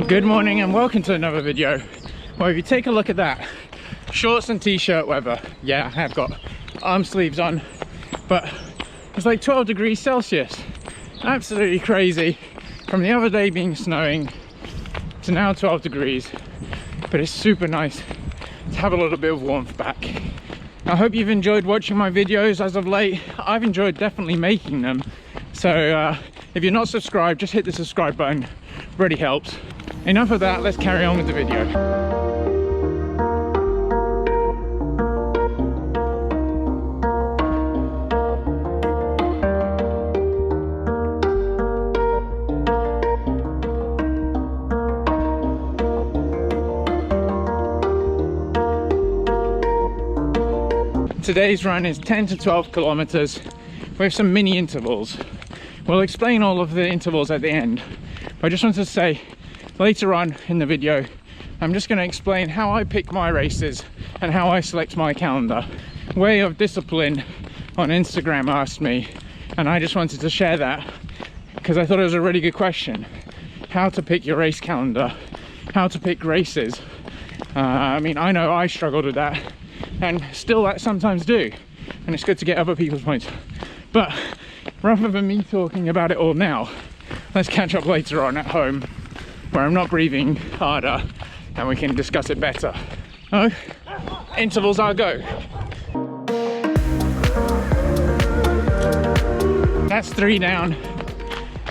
Good morning and welcome to another video. Well, if you take a look at that, shorts and t-shirt weather. Yeah, I have got arm sleeves on, but it's like 12 degrees Celsius. Absolutely crazy. From the other day being snowing to now 12 degrees, but it's super nice to have a little bit of warmth back. I hope you've enjoyed watching my videos as of late. I've enjoyed definitely making them. So if you're not subscribed, just hit the subscribe button. Really helps. Enough of that, let's carry on with the video. Today's run is 10 to 12 kilometers with some mini intervals. We'll explain all of the intervals at the end, but I just wanted to say later on in the video, I'm just going to explain how I pick my races and how I select my calendar. Way of Discipline on Instagram asked me, and I just wanted to share that because I thought it was a really good question. How to pick your race calendar, how to pick races. I mean, I know I struggled with that, and still that sometimes do, and it's good to get other people's points. But rather than me talking about it all now, let's catch up later on at home where I'm not breathing harder and we can discuss it better. Oh, intervals are go. That's 3 down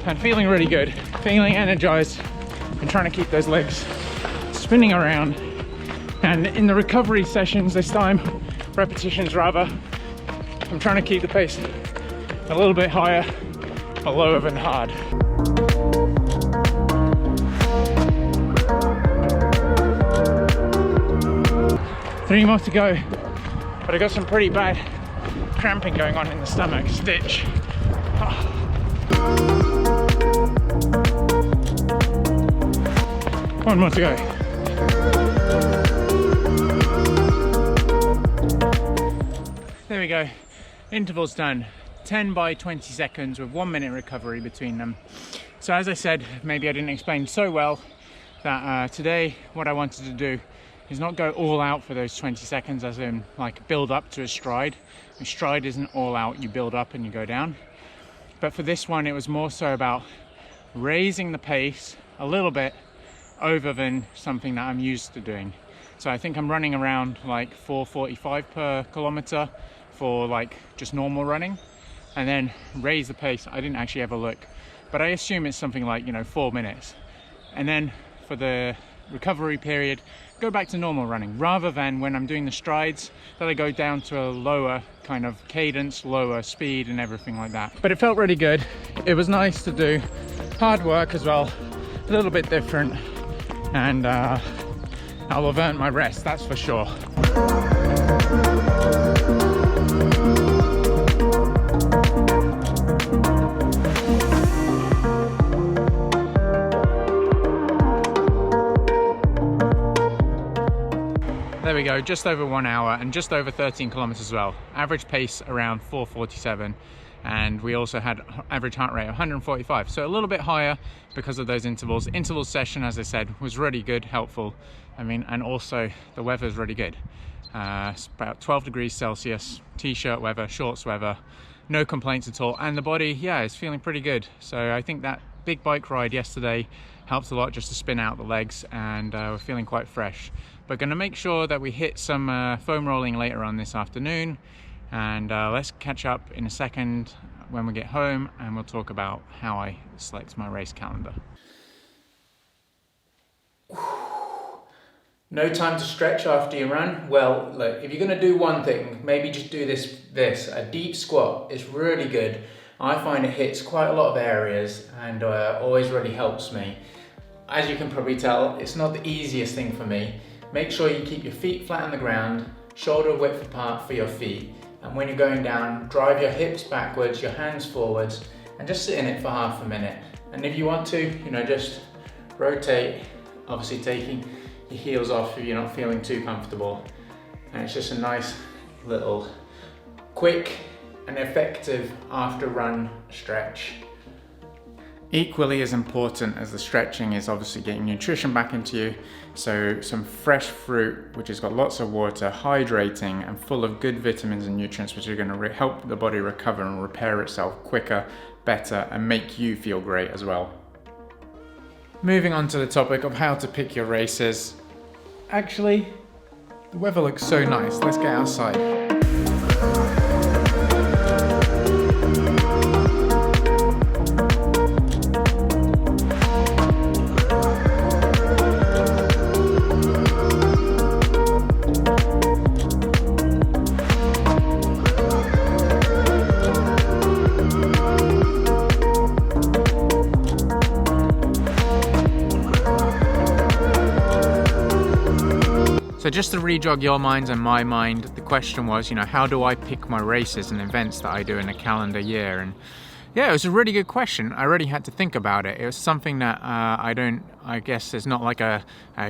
and feeling really good, feeling energized and trying to keep those legs spinning around. And in the recovery sessions this time, repetitions rather, I'm trying to keep the pace a little bit higher or lower than hard. Three more to go, but I got some pretty bad cramping going on in the stomach, stitch. One more to go. There we go, intervals done. 10 by 20 seconds with 1 minute recovery between them. So as I said, maybe I didn't explain so well that today what I wanted to do is not go all out for those 20 seconds, as in like build up to a stride. A stride isn't all out, you build up and you go down. But for this one, it was more so about raising the pace a little bit over than something that I'm used to doing. So I think I'm running around like 4:45 per kilometer for like just normal running, and then raise the pace. I didn't actually have a look, but I assume it's something like, 4 minutes. And then for the recovery period, go back to normal running, rather than when I'm doing the strides that I go down to a lower kind of cadence, lower speed and everything like that. But it felt really good. It was nice to do. Hard work as well, a little bit different, and I'll have earned my rest, that's for sure. There we go, just over 1 hour and just over 13 kilometers as well. Average pace around 4:47, and we also had average heart rate of 145, so a little bit higher because of those intervals. Interval session, as I said, was really good, helpful. I mean, and also the weather's really good. It's about 12 degrees Celsius, t-shirt weather, shorts weather, no complaints at all, and the body, yeah, is feeling pretty good. So I think that big bike ride yesterday helped a lot just to spin out the legs, and we're feeling quite fresh. But going to make sure that we hit some foam rolling later on this afternoon, and let's catch up in a second when we get home and we'll talk about how I select my race calendar. No time to stretch after your run? Well, look, if you're going to do one thing, maybe just do this. A deep squat is really good. I find it hits quite a lot of areas and always really helps me. As you can probably tell, it's not the easiest thing for me. Make sure you keep your feet flat on the ground, shoulder width apart for your feet, and when you're going down, drive your hips backwards, your hands forwards, and just sit in it for half a minute. And if you want to, just rotate, obviously taking your heels off if you're not feeling too comfortable. And it's just a nice little quick and effective after run stretch. Equally as important as the stretching is obviously getting nutrition back into you. So some fresh fruit, which has got lots of water, hydrating and full of good vitamins and nutrients, which are going to help the body recover and repair itself quicker, better, and make you feel great as well. Moving on to the topic of how to pick your races. Actually, the weather looks so nice. Let's get outside. So just to re-jog your minds and my mind, the question was, how do I pick my races and events that I do in a calendar year? And yeah, it was a really good question. I really had to think about it. It was something that I guess it's not like a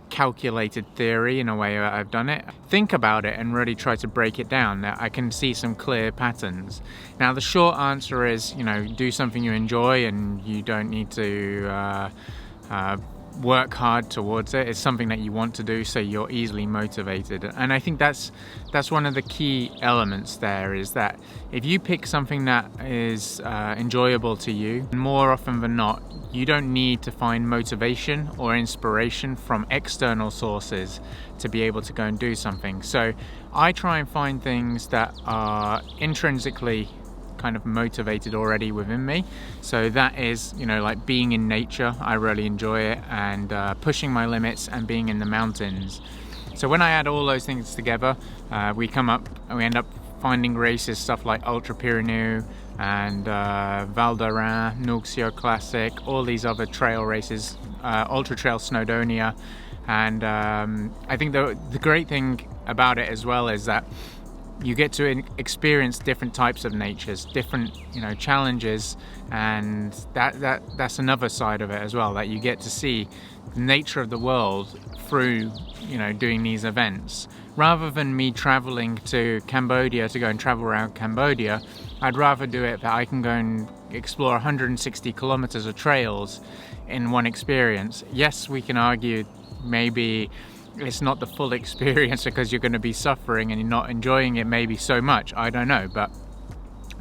calculated theory in a way that I've done it. Think about it and really try to break it down. That I can see some clear patterns. Now the short answer is, do something you enjoy and you don't need to work hard towards it. It's something that you want to do, so you're easily motivated. And I think that's one of the key elements there, is that if you pick something that is enjoyable to you, more often than not, you don't need to find motivation or inspiration from external sources to be able to go and do something. So I try and find things that are intrinsically kind of motivated already within me. So that is, like being in nature, I really enjoy it, and pushing my limits and being in the mountains. So when I add all those things together, we end up finding races, stuff like Ultra Pirineu and Val d'Aran, Nuxio Classic, all these other trail races, Ultra Trail Snowdonia. And I think the great thing about it as well is that you get to experience different types of natures, different challenges, and that's another side of it as well, that you get to see the nature of the world through doing these events. Rather than me traveling to Cambodia to go and travel around Cambodia, I'd rather do it that I can go and explore 160 kilometers of trails in one experience. Yes, we can argue maybe it's not the full experience because you're going to be suffering and you're not enjoying it maybe so much, I don't know, but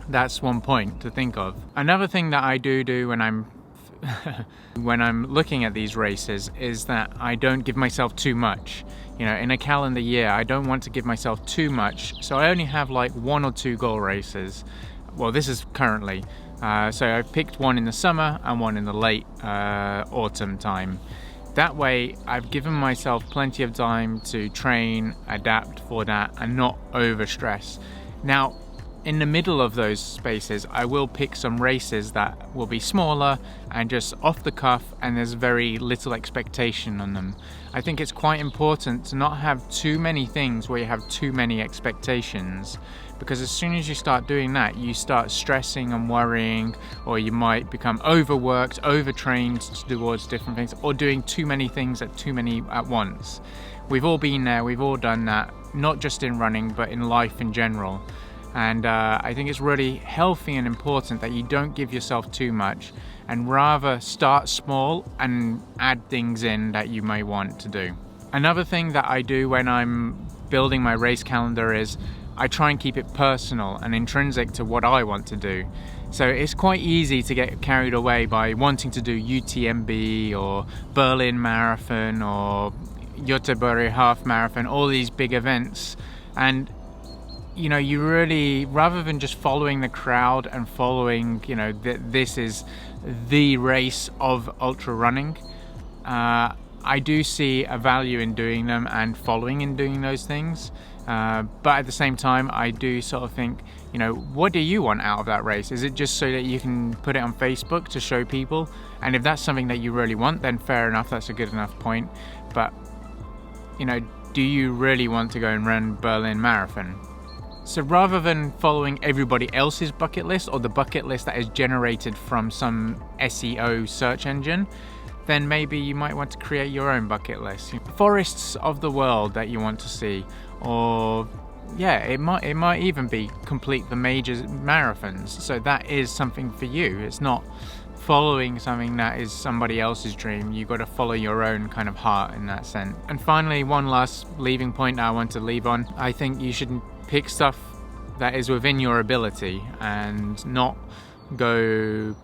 that's one point to think of. Another thing that I do when I'm when I'm looking at these races is that I don't give myself too much. In a calendar year, I don't want to give myself too much, so I only have like 1 or 2 goal races. Well, this is currently. So I've picked one in the summer and one in the late autumn time. That way, I've given myself plenty of time to train, adapt for that, and not overstress. Now, in the middle of those spaces, I will pick some races that will be smaller and just off the cuff, and there's very little expectation on them. I think it's quite important to not have too many things where you have too many expectations, because as soon as you start doing that, you start stressing and worrying, or you might become overworked, overtrained towards different things, or doing too many things at once. We've all been there, we've all done that, not just in running, but in life in general. And I think it's really healthy and important that you don't give yourself too much, and rather start small and add things in that you may want to do. Another thing that I do when I'm building my race calendar is I try and keep it personal and intrinsic to what I want to do. So it's quite easy to get carried away by wanting to do UTMB or Berlin Marathon or Göteborg Half Marathon, all these big events. And you really, rather than just following the crowd and following, this is the race of ultra running, I do see a value in doing them and following in doing those things. But at the same time, I do sort of think, what do you want out of that race? Is it just so that you can put it on Facebook to show people? And if that's something that you really want, then fair enough, that's a good enough point. But, do you really want to go and run Berlin Marathon? So rather than following everybody else's bucket list, or the bucket list that is generated from some SEO search engine, then maybe you might want to create your own bucket list. Forests of the world that you want to see, or it might even be complete the major marathons. So that is something for you. It's not following something that is somebody else's dream. You've got to follow your own kind of heart in that sense. And finally, one last leaving point that I want to leave on. I think you should pick stuff that is within your ability and not go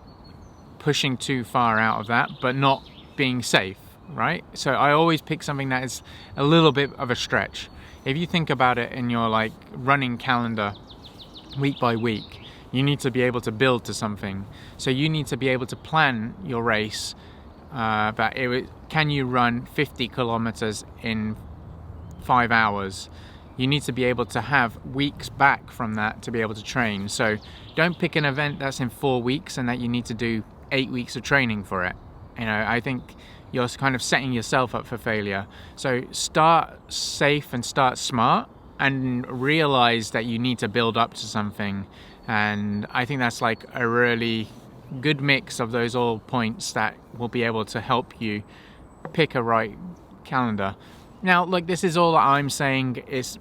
pushing too far out of that, but not being safe, right? So I always pick something that is a little bit of a stretch. If you think about it in your like running calendar, week by week, you need to be able to build to something. So you need to be able to plan your race. Can you run 50 kilometers in 5 hours? You need to be able to have weeks back from that to be able to train. So don't pick an event that's in 4 weeks and that you need to do 8 weeks of training for it. You know, I think you're kind of setting yourself up for failure. So start safe and start smart, and realize that you need to build up to something. And I think that's like a really good mix of those all points that will be able to help you pick a right calendar. Now, look, this is all that I'm saying. It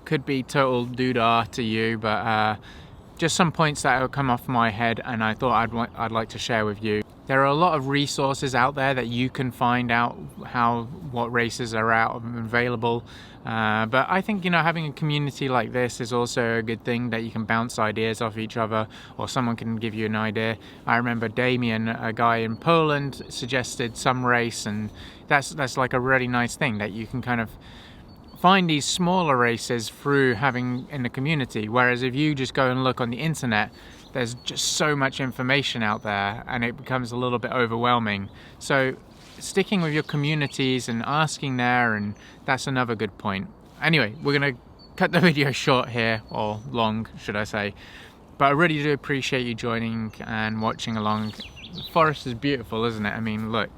could be total doodah to you, but just some points that have come off my head and I thought I'd like to share with you. There are a lot of resources out there that you can find out what races are out and available. But I think, you know, having a community like this is also a good thing, that you can bounce ideas off each other, or someone can give you an idea. I remember Damien, a guy in Poland, suggested some race, and that's like a really nice thing, that you can kind of find these smaller races through having in the community. Whereas if you just go and look on the internet, there's just so much information out there and it becomes a little bit overwhelming. So sticking with your communities and asking there, and that's another good point. Anyway, we're gonna cut the video short here, or long should I say, but I really do appreciate you joining and watching along. The forest is beautiful, isn't it? I mean, look.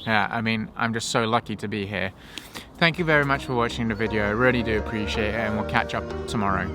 Yeah, I mean, I'm just so lucky to be here. Thank you very much for watching the video. I really do appreciate it, and we'll catch up tomorrow.